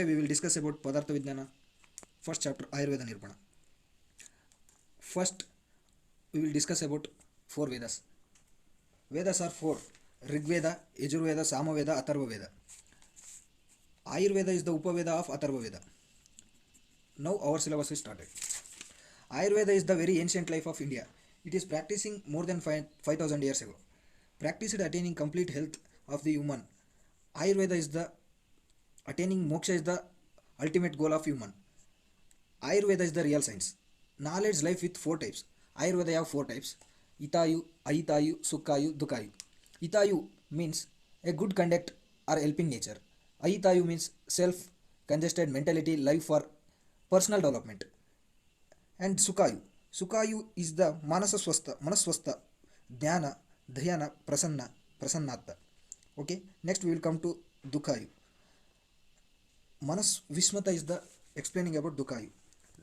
we will discuss about Padartha Vijnana, first chapter Ayurveda Nirpana. First, we will discuss about four Vedas. Vedas are four: Rigveda, Yajurveda, Samaveda, Atharva Veda. Ayurveda is the Upaveda of Atharva Veda. Now our syllabus is started. Ayurveda is the very ancient life of India. It is practicing more than 5,000 years ago. Practiced attaining complete health of the human. Ayurveda is the attaining moksha is the ultimate goal of human. Ayurveda is the real science. Knowledge life with four types. Ayurveda have four types: Itayu, Ahitayu, Sukhayu, Dukhayu. Itayu means a good conduct or helping nature. Ahitayu means self congested mentality, life for personal development. And Sukhayu. Sukhayu is the Manaswastha, Dhyana, Dhyana, Prasannatta. Okay, next we will come to Dukhayu. Manas Vishmata is the explaining about Dukhayu.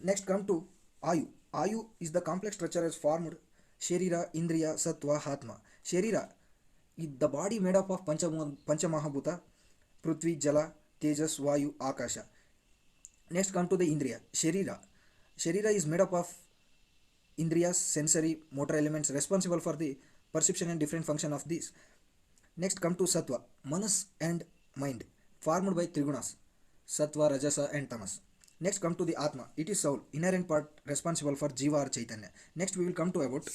Next come to Ayu. Ayu is the complex structure as formed Sharira, Indriya, Sattva, Atma. Sharira is the body made up of Panchamahabhuta, Prithvi, Jala, Tejas, Vayu, Akasha. Next come to the Indriya. Sharira. Sharira is made up of Indriyas, sensory, motor elements responsible for the perception and different function of these. Next come to Sattva. Manas and mind formed by Trigunas. Sattva, Rajasa and Tamas. Next come to the Atma. It is soul, inherent part responsible for Jiva or Chaitanya. Next we will come to about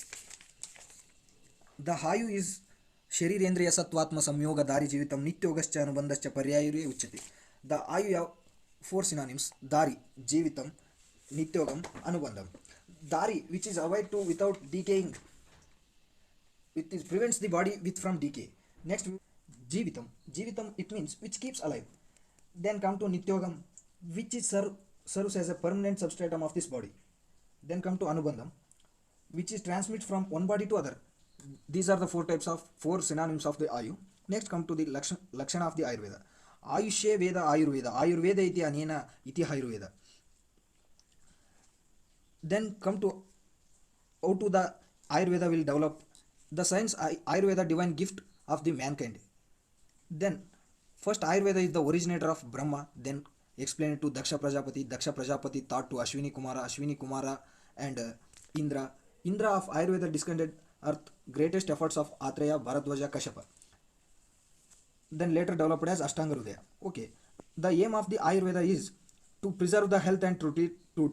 the Hayu is Sharirendriya Sattvatma Samyoga Dari Jivitam Nityogascha Anubandascha Paryayure Uchati. The Ayu have four synonyms: Dari, Jivitam, Nityogam, Anubandham. Dari, which is avoid to without decaying, it prevents the body from decay. Next, Jivitam. Jivitam, it means which keeps alive. Then come to Nityogam, which is serves as a permanent substratum of this body. Then come to Anubandham, which is transmit from one body to other. These are the four synonyms of the Ayu. Next come to the Lakshana of the Ayurveda. Ayushe Veda Ayurveda. Ayurveda iti anena iti Ayurveda. Then come to how to the Ayurveda will develop the science Ayurveda divine gift of the mankind. Then first Ayurveda is the originator of Brahma. Then explain it to Daksha Prajapati. Daksha Prajapati taught to Ashwini Kumara and Indra. Indra of Ayurveda descended earth greatest efforts of Atreya, Bharadwaja, Kashyapa. Then later developed as Ashtanga Hridaya. Okay, the aim of the Ayurveda is to preserve the health and to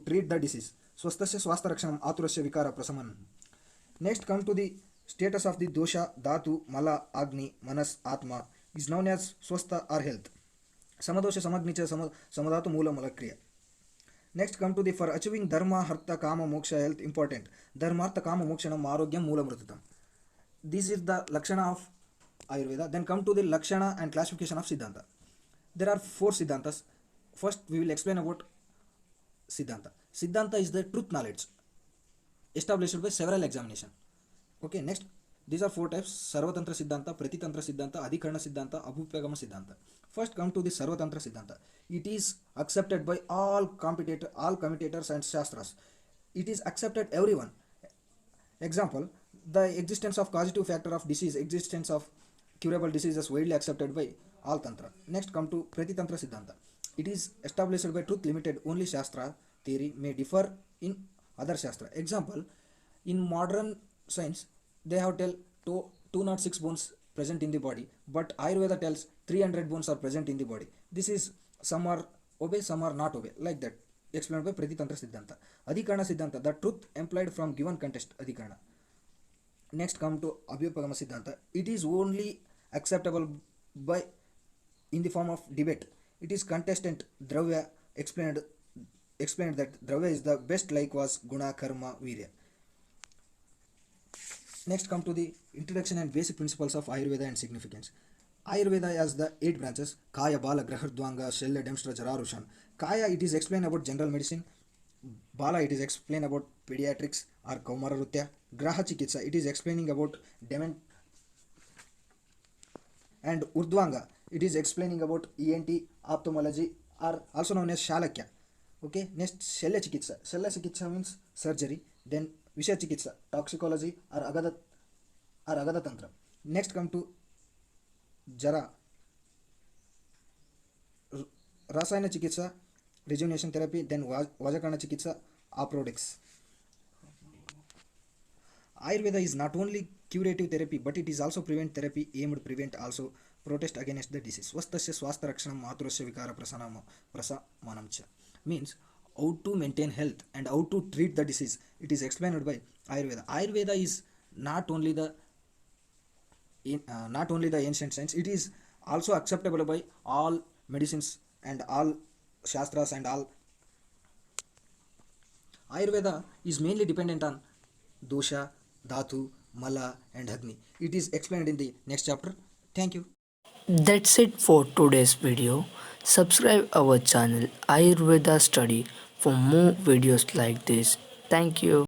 treat the disease. Swastasya swastha rakshanam aturasya vikara prasamanam. Next come to the status of the dosha, dhatu, mala, agni, manas, atma is known as swastha or health. Samadosha samagnicha samadhatu mula malakriya. Next come to the for achieving dharma, hartha, kama, moksha, health important. Dharma, artha, kama, mokshanam, arogyam, mula mritatam. This is the lakshana of Ayurveda. Then come to the lakshana and classification of Siddhanta. There are four Siddhantas. First we will explain about Siddhanta. Siddhanta is the truth knowledge established by several examination. Okay, next these are four types: Sarvatantra Siddhanta, Pratitantra Siddhanta, Adhikarana Siddhanta, Abhupagama Siddhanta. First come to the Sarvatantra Siddhanta. It is accepted by all commentators and shastras. It is accepted everyone. Example: the existence of causative factor of disease, existence of curable diseases widely accepted by all tantra. Next come to Pratitantra Siddhanta. It is established by truth limited. Only shastra theory may differ in other shastra. Example: in modern science they have tell 206 bones present in the body, but Ayurveda tells 300 bones are present in the body. This is some are obey, some are not obey, like that explained by Pratitantra Siddhanta. Adhikarana Siddhanta, the truth implied from given context, Adhikarana. Next come to Abhyupagama Siddhanta. It is only acceptable by in the form of debate. It is contestant Dravya explained that Dravya is the best, like was Guna, Karma, Virya. Next come to the introduction and basic principles of Ayurveda and significance. Ayurveda has the 8 branches: Kaya, Bala, Graha, Dvanga, Shalya, Dempstra, Jara, Rushan. Kaya, it is explained about general medicine. Bala, it is explained about pediatrics or Kaumara Rutya. Graha Chikitsa, it is explaining about dement. And Urdvanga, it is explaining about ENT, ophthalmology, or also known as Shalakya. Okay, next Shalya Chikitsa. Shalya Chikitsa means surgery. Then Visha Chikitsa, toxicology or Agada Tantra. Next come to Jara, rasayana chikitsa, rejuvenation therapy, then vajakana chikitsa, aprodix. Ayurveda is not only curative therapy, but it is also prevent therapy aimed prevent also protest against the disease. Swastasya swastha rakshanam maturasya vikara prasamanam cha. Means how to maintain health and how to treat the disease. It is explained by Ayurveda. Ayurveda is not only the not only the ancient science, it is also acceptable by all medicines and all shastras and all. Ayurveda is mainly dependent on dosha, dhatu, mala, and agni. It is explained in the next chapter. Thank you. That's it for today's video. Subscribe our channel Ayurveda Study for more videos like this. Thank you.